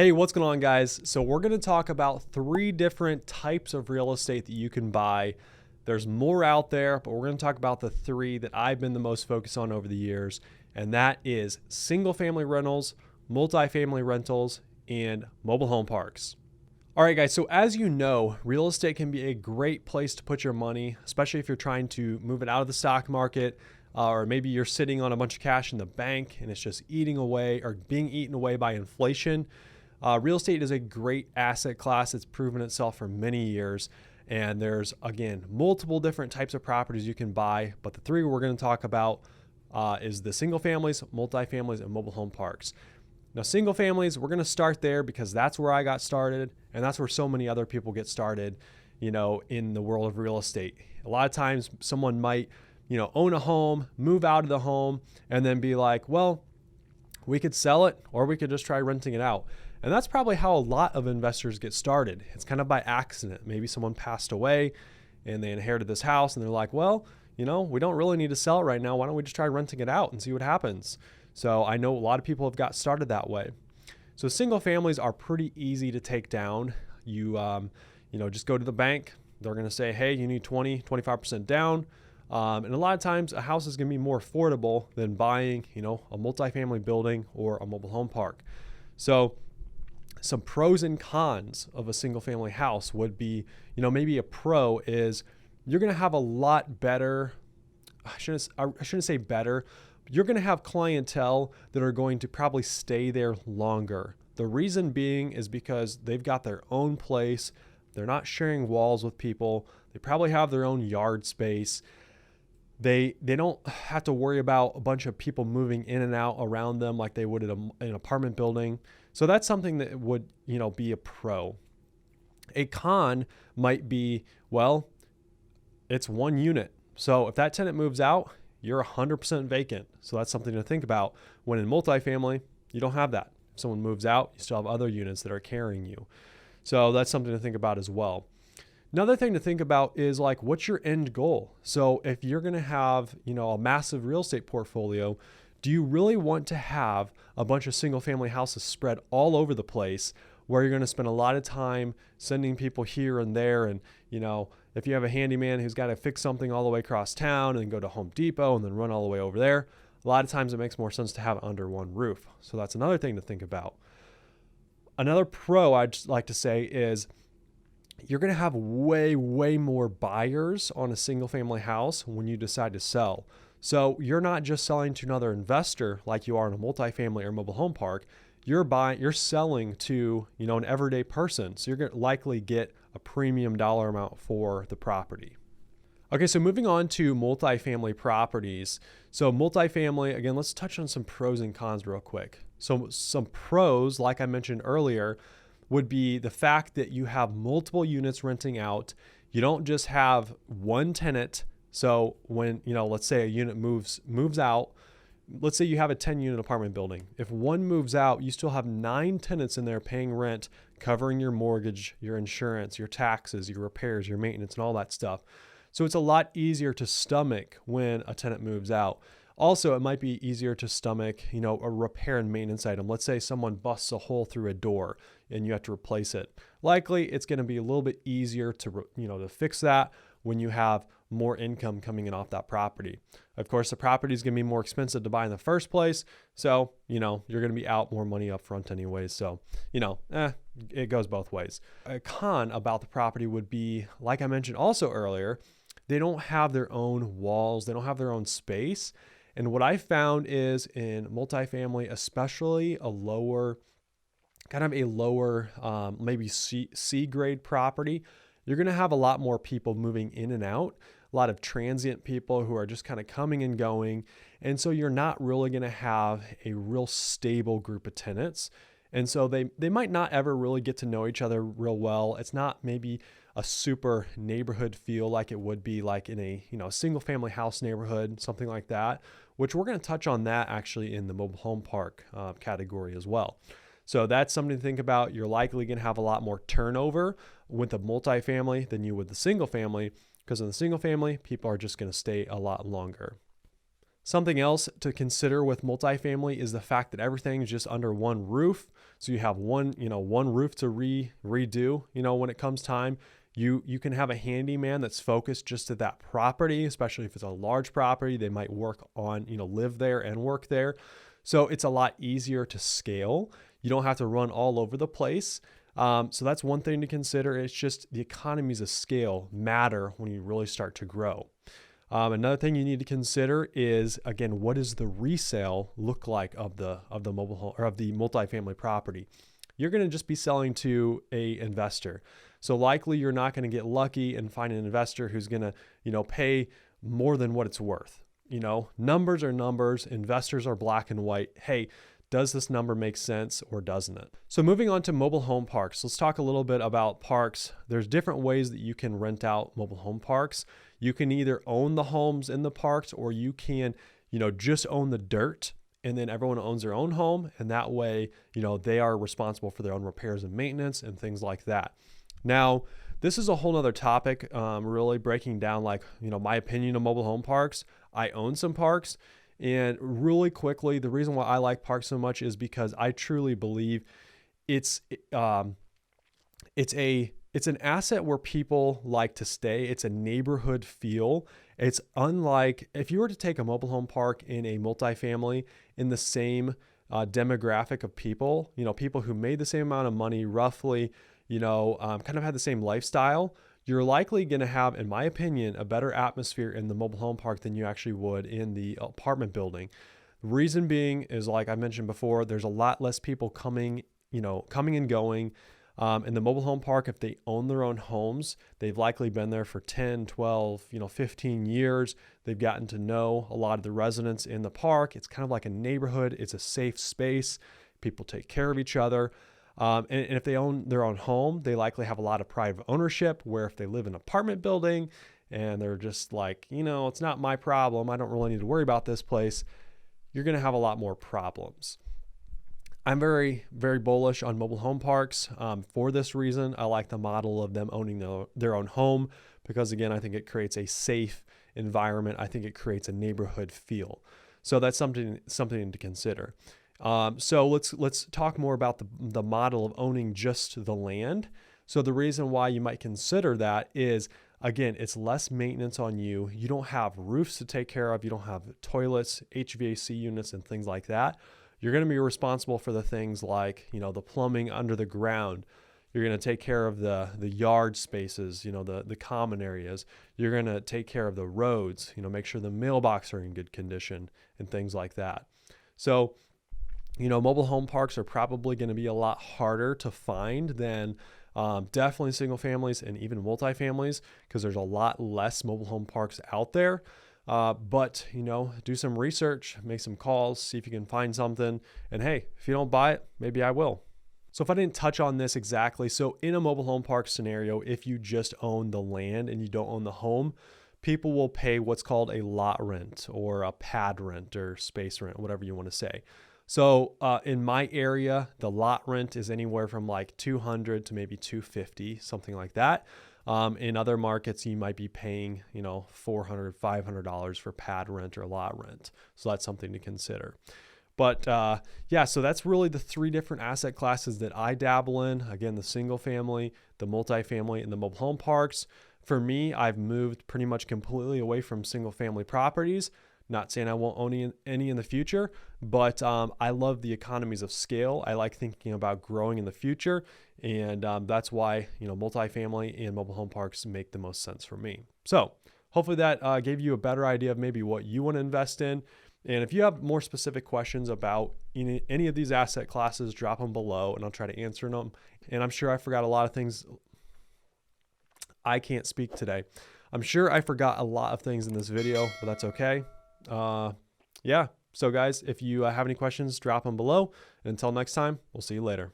Hey, what's going on, guys? So we're going to talk about three different types of real estate that you can buy. There's more out there, but we're going to talk about the three that I've been the most focused on over the years, and that is single family rentals, multifamily rentals, and mobile home parks. All right, guys, so as you know, real estate can be a great place to put your money, especially if you're trying to move it out of the stock market, or maybe you're sitting on a bunch of cash in the bank and it's just eating away or being eaten away by inflation. Real estate is a great asset class. It's proven itself for many years. And there's, again, multiple different types of properties you can buy. But the three we're going to talk about is the single families, multifamilies, and mobile home parks. Now, single families, we're going to start there because that's where I got started. And that's where so many other people get started, in the world of real estate. A lot of times someone might, own a home, move out of the home, and then be like, well, we could sell it or we could just try renting it out. And that's probably how a lot of investors get started. It's kind of by accident. Maybe someone passed away and they inherited this house and they're like, well, we don't really need to sell it right now. Why don't we just try renting it out and see what happens? So I know a lot of people have got started that way. So single families are pretty easy to take down. You just go to the bank. They're going to say, hey, you need 25% down. And a lot of times a house is going to be more affordable than buying, a multifamily building or a mobile home park. So some pros and cons of a single family house would be, maybe a pro is you're going to have a lot better. I shouldn't say better. But you're going to have clientele that are going to probably stay there longer. The reason being is because they've got their own place. They're not sharing walls with people. They probably have their own yard space. They don't have to worry about a bunch of people moving in and out around them like they would at an apartment building. So that's something that would, be a pro. A con might be, well, it's one unit. So if that tenant moves out, you're 100% vacant. So that's something to think about. When in multifamily, you don't have that. If someone moves out, you still have other units that are carrying you. So that's something to think about as well. Another thing to think about is like, what's your end goal? So if you're going to have, a massive real estate portfolio, do you really want to have a bunch of single family houses spread all over the place where you're going to spend a lot of time sending people here and there? And, if you have a handyman who's got to fix something all the way across town and then go to Home Depot and then run all the way over there, a lot of times it makes more sense to have it under one roof. So that's another thing to think about. Another pro I'd just like to say is, you're going to have way, way more buyers on a single family house when you decide to sell. So you're not just selling to another investor like you are in a multifamily or mobile home park. You're selling to, an everyday person. So you're going to likely get a premium dollar amount for the property. Okay, so moving on to multifamily properties. So multifamily, again, let's touch on some pros and cons real quick. So some pros, like I mentioned earlier, would be the fact that you have multiple units renting out. You don't just have one tenant. So when, let's say a unit moves out, let's say you have a 10-unit apartment building. If one moves out, you still have 9 tenants in there paying rent, covering your mortgage, your insurance, your taxes, your repairs, your maintenance, and all that stuff. So it's a lot easier to stomach when a tenant moves out. Also, it might be easier to stomach, a repair and maintenance item. Let's say someone busts a hole through a door and you have to replace it. Likely, it's going to be a little bit easier to, to fix that when you have more income coming in off that property. Of course, the property is going to be more expensive to buy in the first place. So, you're going to be out more money up front anyways. So, it goes both ways. A con about the property would be, like I mentioned also earlier, they don't have their own walls. They don't have their own space. And what I found is in multifamily, especially a lower, maybe C grade property, you're going to have a lot more people moving in and out, a lot of transient people who are just kind of coming and going. And so you're not really going to have a real stable group of tenants. And so they might not ever really get to know each other real well. It's not maybe a super neighborhood feel like it would be like in a single family house neighborhood, something like that, which we're going to touch on that actually in the mobile home park category as well. So that's something to think about. You're likely going to have a lot more turnover with the multifamily than you would the single family, because in the single family, people are just going to stay a lot longer. Something else to consider with multifamily is the fact that everything is just under one roof. So you have one roof to redo, when it comes time. You can have a handyman that's focused just at that property, especially if it's a large property. They might work on, live there and work there. So it's a lot easier to scale. You don't have to run all over the place. So that's one thing to consider. It's just the economies of scale matter when you really start to grow. Another thing you need to consider is, again, what does the resale look like of the mobile home or of the multifamily property? You're going to just be selling to a investor. So likely you're not going to get lucky and find an investor who's going to, pay more than what it's worth. Numbers are numbers. Investors are black and white. Hey, does this number make sense or doesn't it? So moving on to mobile home parks, let's talk a little bit about parks. There's different ways that you can rent out mobile home parks. You can either own the homes in the parks, or you can, just own the dirt, and then everyone owns their own home. And that way, they are responsible for their own repairs and maintenance and things like that. Now, this is a whole nother topic, really breaking down my opinion of mobile home parks. I own some parks. And really quickly, the reason why I like parks so much is because I truly believe it's an asset where people like to stay. It's a neighborhood feel. It's unlike if you were to take a mobile home park in a multifamily in the same demographic of people, people who made the same amount of money roughly, kind of had the same lifestyle. You're likely going to have, in my opinion, a better atmosphere in the mobile home park than you actually would in the apartment building. The reason being is, like I mentioned before, there's a lot less people coming and going. In the mobile home park, if they own their own homes, they've likely been there for 10, 12, 15 years. They've gotten to know a lot of the residents in the park. It's kind of like a neighborhood. It's a safe space. People take care of each other. And if they own their own home, they likely have a lot of private ownership, where if they live in an apartment building and they're just like, it's not my problem, I don't really need to worry about this place, you're going to have a lot more problems. I'm very, very bullish on mobile home parks for this reason. I like the model of them owning their own home because, again, I think it creates a safe environment. I think it creates a neighborhood feel. So that's something to consider. So let's talk more about the model of owning just the land. So the reason why you might consider that is, again, it's less maintenance on you. You don't have roofs to take care of. You don't have toilets, HVAC units, and things like that. You're going to be responsible for the things like, the plumbing under the ground. You're going to take care of the yard spaces, the common areas. You're going to take care of the roads, make sure the mailbox are in good condition and things like that. So, mobile home parks are probably going to be a lot harder to find than definitely single families and even multifamilies, because there's a lot less mobile home parks out there. But do some research, make some calls, see if you can find something. And hey, if you don't buy it, maybe I will. So if I didn't touch on this exactly, so in a mobile home park scenario, if you just own the land and you don't own the home, people will pay what's called a lot rent or a pad rent or space rent, whatever you want to say. So in my area, the lot rent is anywhere from like $200 to maybe $250, something like that. In other markets, you might be paying, $400, $500 for pad rent or lot rent. So that's something to consider. But so that's really the three different asset classes that I dabble in. Again, the single family, the multifamily, and the mobile home parks. For me, I've moved pretty much completely away from single family properties. Not saying I won't own any in the future, but I love the economies of scale. I like thinking about growing in the future, and that's why multifamily and mobile home parks make the most sense for me. So hopefully that gave you a better idea of maybe what you want to invest in. And if you have more specific questions about any of these asset classes, drop them below, and I'll try to answer them. And I'm sure I forgot a lot of things. I can't speak today. I'm sure I forgot a lot of things in this video, but that's okay. So guys, if you have any questions, drop them below. And until next time, we'll see you later.